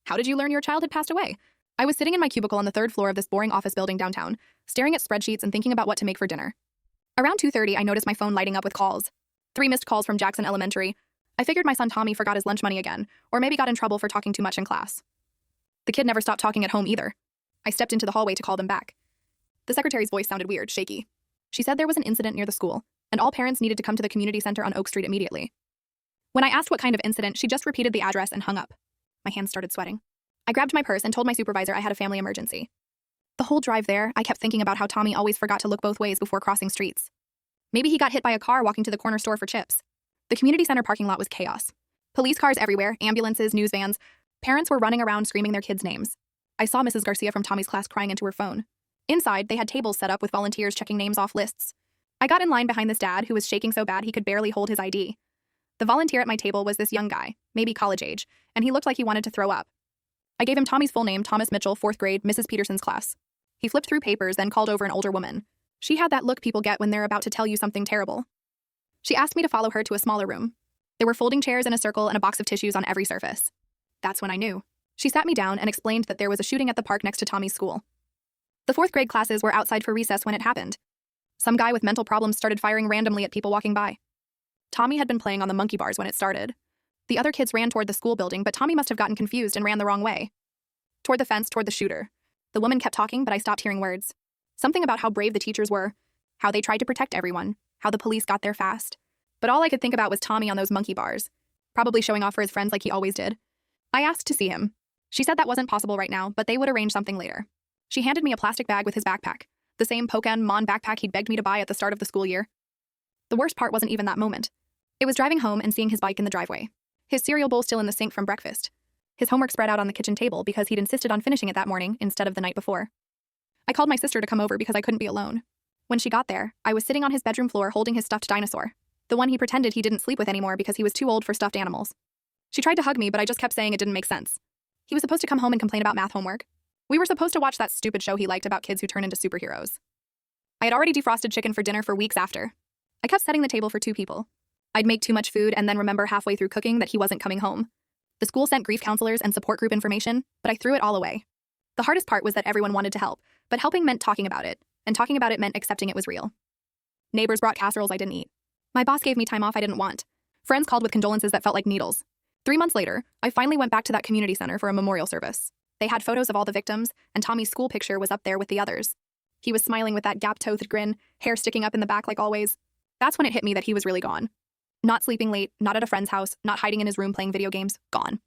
How did you learn your child had passed away? I was sitting in my cubicle on the third floor of this boring office building downtown, staring at spreadsheets and thinking about what to make for dinner. Around 2:30, I noticed my phone lighting up with calls. 3 missed calls from Jackson Elementary. I figured my son Tommy forgot his lunch money again, or maybe got in trouble for talking too much in class. The kid never stopped talking at home either. I stepped into the hallway to call them back. The secretary's voice sounded weird, shaky. She said there was an incident near the school, and all parents needed to come to the community center on Oak Street immediately. When I asked what kind of incident, she just repeated the address and hung up. My hands started sweating. I grabbed my purse and told my supervisor I had a family emergency. The whole drive there, I kept thinking about how Tommy always forgot to look both ways before crossing streets. Maybe he got hit by a car walking to the corner store for chips. The community center parking lot was chaos. Police cars everywhere, ambulances, news vans. Parents were running around screaming their kids' names. I saw Mrs. Garcia from Tommy's class crying into her phone. Inside, they had tables set up with volunteers checking names off lists. I got in line behind this dad who was shaking so bad he could barely hold his ID. The volunteer at my table was this young guy, maybe college age, and he looked like he wanted to throw up. I gave him Tommy's full name, Thomas Mitchell, 4th grade, Mrs. Peterson's class. He flipped through papers, then called over an older woman. She had that look people get when they're about to tell you something terrible. She asked me to follow her to a smaller room. There were folding chairs in a circle and a box of tissues on every surface. That's when I knew. She sat me down and explained that there was a shooting at the park next to Tommy's school. The 4th grade classes were outside for recess when it happened. Some guy with mental problems started firing randomly at people walking by. Tommy had been playing on the monkey bars when it started. The other kids ran toward the school building, but Tommy must have gotten confused and ran the wrong way. Toward the fence, toward the shooter. The woman kept talking, but I stopped hearing words. Something about how brave the teachers were, how they tried to protect everyone, how the police got there fast. But all I could think about was Tommy on those monkey bars, probably showing off for his friends like he always did. I asked to see him. She said that wasn't possible right now, but they would arrange something later. She handed me a plastic bag with his backpack, the same Pokémon backpack he'd begged me to buy at the start of the school year. The worst part wasn't even that moment. It was driving home and seeing his bike in the driveway. His cereal bowl still in the sink from breakfast. His homework spread out on the kitchen table because he'd insisted on finishing it that morning instead of the night before. I called my sister to come over because I couldn't be alone. When she got there, I was sitting on his bedroom floor holding his stuffed dinosaur, the one he pretended he didn't sleep with anymore because he was too old for stuffed animals. She tried to hug me, but I just kept saying it didn't make sense. He was supposed to come home and complain about math homework. We were supposed to watch that stupid show he liked about kids who turn into superheroes. I had already defrosted chicken for dinner for weeks after. I kept setting the table for 2 people. I'd make too much food and then remember halfway through cooking that he wasn't coming home. The school sent grief counselors and support group information, but I threw it all away. The hardest part was that everyone wanted to help, but helping meant talking about it, and talking about it meant accepting it was real. Neighbors brought casseroles I didn't eat. My boss gave me time off I didn't want. Friends called with condolences that felt like needles. 3 months later, I finally went back to that community center for a memorial service. They had photos of all the victims, and Tommy's school picture was up there with the others. He was smiling with that gap-toothed grin, hair sticking up in the back like always. That's when it hit me that he was really gone. Not sleeping late, not at a friend's house, not hiding in his room playing video games, gone.